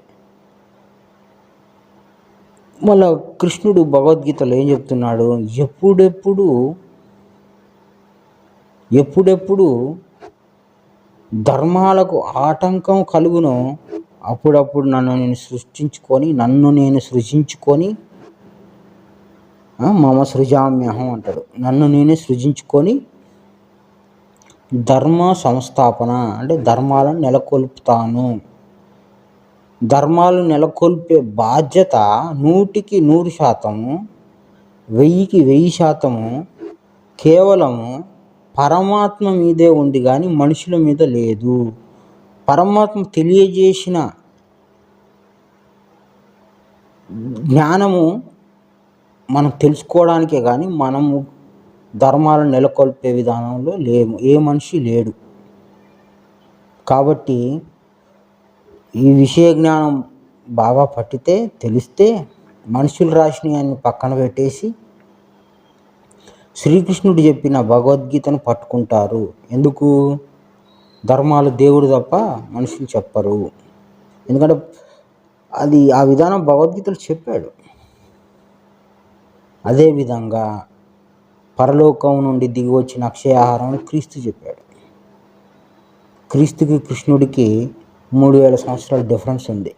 మళ్ళా కృష్ణుడు భగవద్గీతలో ఏం చెప్తున్నాడు? ఎప్పుడెప్పుడు ధర్మాలకు ఆటంకం కలుగునో అప్పుడప్పుడు నన్ను నేను సృజించుకొని మమ సృజామ్యహం అంటాడు. నన్ను నేనే సృజించుకొని ధర్మ సంస్థాపన అంటే ధర్మాలను నెలకొల్పుతాను. ధర్మాలు నెలకొల్పే బాధ్యత 100కి 100%, 1000కి 1000% కేవలము పరమాత్మ మీదే ఉంది కానీ మనుషుల మీద లేదు. పరమాత్మ తెలియజేసిన జ్ఞానము మనం తెలుసుకోవడానికే కానీ మనము ధర్మాలను నెలకొల్పే విధానంలో లేము, ఏ మనిషి లేడు. కాబట్టి ఈ విషయ జ్ఞానం బాగా పట్టితే తెలిస్తే మనుషులు రాసినవి అన్ని పక్కన పెట్టేసి శ్రీకృష్ణుడు చెప్పిన భగవద్గీతను పట్టుకుంటారు. ఎందుకు? ధర్మాలు దేవుడు తప్ప మనుషులు చెప్పరు. ఎందుకంటే అది ఆ విధానం భగవద్గీతలో చెప్పాడు. అదేవిధంగా పరలోకం నుండి దిగి వచ్చిన అక్షయ ఆహారం అని క్రీస్తు చెప్పాడు. క్రీస్తుకి కృష్ణుడికి 3000 సంవత్సరాల డిఫరెన్స్ ఉంది.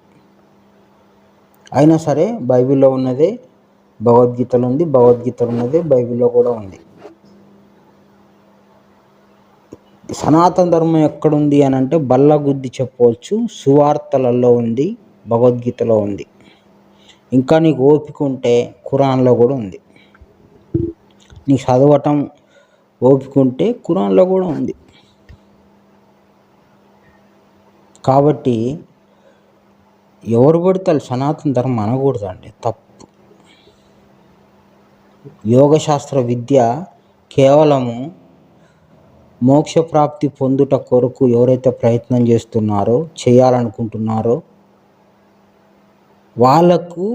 అయినా సరే బైబిల్లో ఉన్నదే భగవద్గీతలో ఉంది, భగవద్గీతలో ఉన్నదే బైబిల్లో కూడా ఉంది. సనాతన ధర్మం ఎక్కడుంది అని అంటే బల్లగుద్ది చెప్పవచ్చు, సువార్తలలో ఉంది, భగవద్గీతలో ఉంది. ఇంకా నీకు ఓపిక ఉంటే ఖురాన్లో కూడా ఉంది. నీకు చదవటం ఓపిక ఉంటే ఖురాన్లో కూడా ఉంది. కాబట్టి ఎవరు పడితే సనాతన ధర్మం అనకూడదండి, తప్పు. యోగశాస్త్ర విద్య కేవలము మోక్షప్రాప్తి పొందుట కొరకు ఎవరైతే ప్రయత్నం చేయాలనుకుంటున్నారో వాళ్ళకు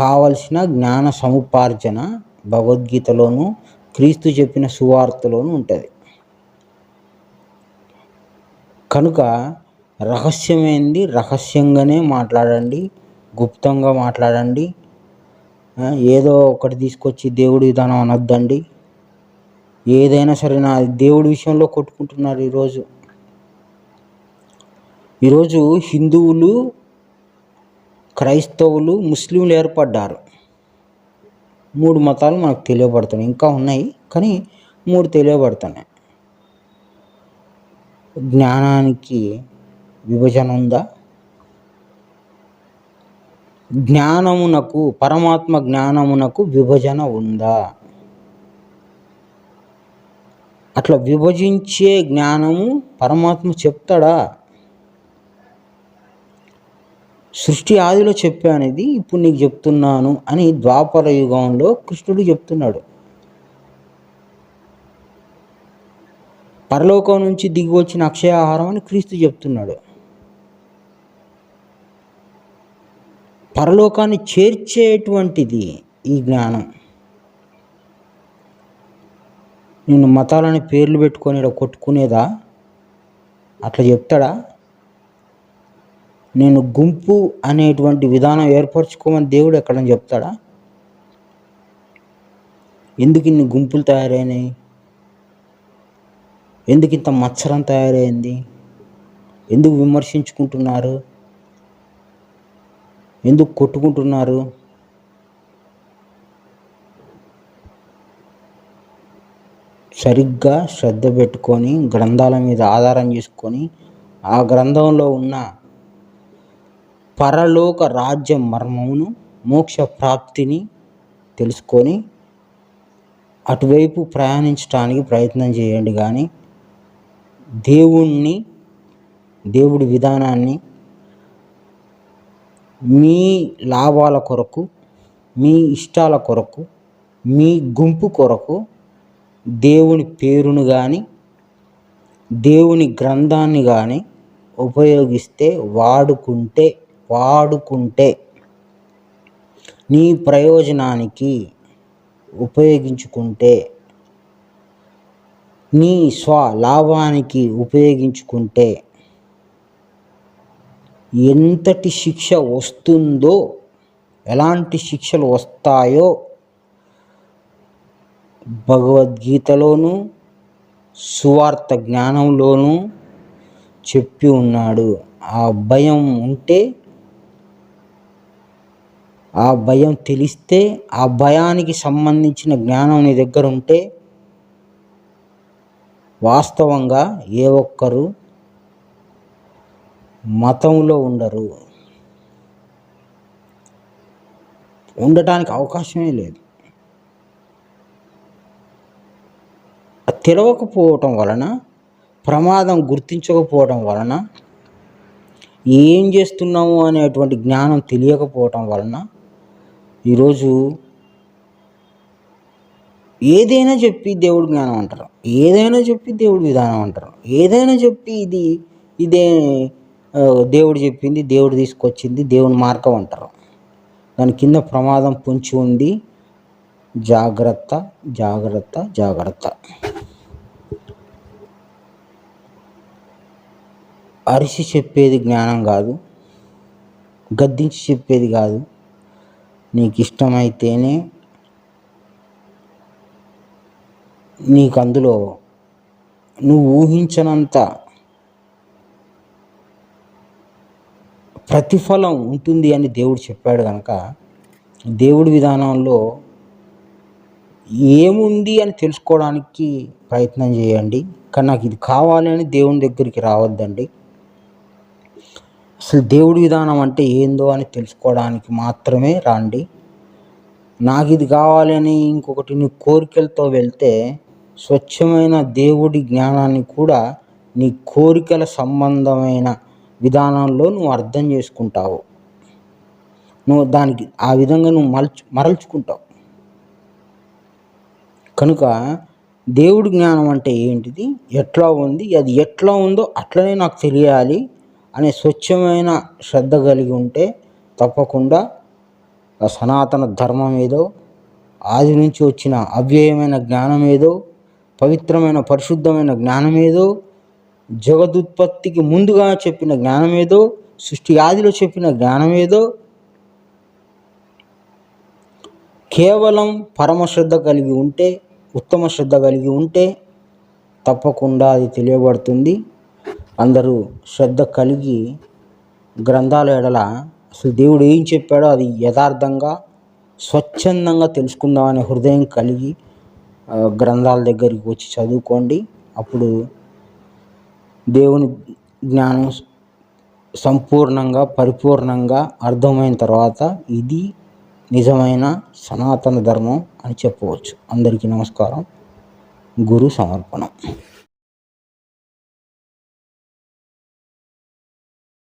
కావలసిన జ్ఞాన సముపార్జన భగవద్గీతలోను క్రీస్తు చెప్పిన సువార్తలోనూ ఉంటుంది. కనుక రహస్యమైంది రహస్యంగానే మాట్లాడండి, గుప్తంగా మాట్లాడండి. ఏదో ఒకటి తీసుకొచ్చి దేవుడి విధానం అనొద్దండి. ఏదైనా సరే నా దేవుడి విషయంలో కొట్టుకుంటున్నారు ఈరోజు హిందువులు, క్రైస్తవులు, ముస్లింలు ఏర్పడ్డారు. 3 మతాలు మనకు తెలియబడుతున్నాయి. ఇంకా ఉన్నాయి కానీ 3 తెలియబడుతున్నాయి. జ్ఞానానికి విభజన ఉందా? జ్ఞానమునకు, పరమాత్మ జ్ఞానమునకు విభజన ఉందా? అట్లా విభజించే జ్ఞానము పరమాత్మ చెప్తాడా? సృష్టి ఆదిలో చెప్పానిది ఇప్పుడు నీకు చెప్తున్నాను అని ద్వాపర యుగంలో కృష్ణుడు చెప్తున్నాడు. పరలోకం నుంచి దిగి వచ్చిన అక్షయ ఆహారం అని క్రీస్తు చెప్తున్నాడు. పరలోకాన్ని చేర్చేటువంటిది ఈ జ్ఞానం. నేను మతాలని పేర్లు పెట్టుకొని ఇక్కడ కొట్టుకునేదా? అట్లా చెప్తాడా? నేను గుంపు అనేటువంటి విధానం ఏర్పరచుకోమని దేవుడు ఎక్కడని చెప్తాడా? ఎందుకు ఇన్ని గుంపులు తయారైనాయి? ఎందుకు ఇంత మత్సరం తయారైంది? ఎందుకు విమర్శించుకుంటున్నారు? ఎందుకు కొట్టుకుంటున్నారు? సరిగ్గా శ్రద్ధ పెట్టుకొని గ్రంథాల మీద ఆధారం చేసుకొని ఆ గ్రంథంలో ఉన్న పరలోక రాజ్య మర్మమును, మోక్ష ప్రాప్తిని తెలుసుకొని అటువైపు ప్రయాణించడానికి ప్రయత్నం చేయండి. కానీ దేవుడి విధానాన్ని మీ లాభాల కొరకు, మీ ఇష్టాల కొరకు, మీ గుంపు కొరకు దేవుని పేరును కానీ దేవుని గ్రంథాన్ని కానీ ఉపయోగిస్తే, వాడుకుంటే నీ ప్రయోజనానికి ఉపయోగించుకుంటే, నీ స్వలాభానికి ఉపయోగించుకుంటే ఎంతటి శిక్ష వస్తుందో, ఎలాంటి శిక్షలు వస్తాయో భగవద్గీతలోనూ సువార్త జ్ఞానంలోనూ చెప్పి ఉన్నాడు. ఆ భయం ఉంటే, ఆ భయం తెలిస్తే, ఆ భయానికి సంబంధించిన జ్ఞానం నీ దగ్గర ఉంటే వాస్తవంగా ఏ ఒక్కరు మతంలో ఉండటానికి అవకాశమే లేదు. తెలవకపోవటం వలన, ప్రమాదం గుర్తించకపోవడం వలన, ఏం చేస్తున్నాము అనేటువంటి జ్ఞానం తెలియకపోవటం వలన ఈరోజు ఏదైనా చెప్పి దేవుడి జ్ఞానం అంటారు, ఏదైనా చెప్పి దేవుడి విధానం అంటారు, ఏదైనా చెప్పి ఇదే దేవుడు చెప్పింది, దేవుడు తీసుకొచ్చింది, దేవుని మార్గం అంటారు. దాని కింద ప్రమాదం పొంచి ఉంది. జాగ్రత్త, జాగ్రత్త, జాగ్రత్త. అరిసి చెప్పేది జ్ఞానం కాదు, గద్దించి చెప్పేది కాదు. నీకు ఇష్టమైతేనే నీకు అందులో నువ్వు ఊహించనంత ప్రతిఫలం ఉంటుంది అని దేవుడు చెప్పాడు కనుక దేవుడి విధానంలో ఏముంది అని తెలుసుకోవడానికి ప్రయత్నం చేయండి. కానీ నాకు ఇది కావాలి అని దేవుని దగ్గరికి రావద్దండి. అసలు దేవుడి విధానం అంటే ఏందో అని తెలుసుకోవడానికి మాత్రమే రండి. నాకు ఇది కావాలి అని ఇంకొకటి నీ కోరికలతో వెళ్తే స్వచ్ఛమైన దేవుడి జ్ఞానాన్ని కూడా నీ కోరికల సంబంధమైన విధానంలో నువ్వు అర్థం చేసుకుంటావు. నువ్వు దానికి ఆ విధంగా నువ్వు మరల్చుకుంటావు. కనుక దేవుడి జ్ఞానం అంటే ఏంటిది, ఎట్లా ఉంది, అది ఎట్లా ఉందో అట్లనే నాకు తెలియాలి అనే స్వచ్ఛమైన శ్రద్ధ కలిగి ఉంటే తప్పకుండా సనాతన ధర్మం ఏదో, ఆది నుంచి వచ్చిన అవ్యయమైన జ్ఞానం ఏదో, పవిత్రమైన పరిశుద్ధమైన జ్ఞానం ఏదో, జగదుత్పత్తికి ముందుగా చెప్పిన జ్ఞానం ఏదో, సృష్టి ఆదిలో చెప్పిన జ్ఞానం ఏదో, కేవలం పరమశ్రద్ధ కలిగి ఉంటే, ఉత్తమ శ్రద్ధ కలిగి ఉంటే తప్పకుండా అది తెలియబడుతుంది. అందరూ శ్రద్ధ కలిగి గ్రంథాల ఎడల అసలు దేవుడు ఏం చెప్పాడో అది యథార్థంగా స్వచ్ఛందంగా తెలుసుకుందామనే హృదయం కలిగి గ్రంథాల దగ్గరికి వచ్చి చదువుకోండి. అప్పుడు దేవుని జ్ఞానం సంపూర్ణంగా పరిపూర్ణంగా అర్థమైన తర్వాత ఇది నిజమైన సనాతన ధర్మం అని చెప్పవచ్చు. అందరికీ నమస్కారం. గురు సమర్పణం.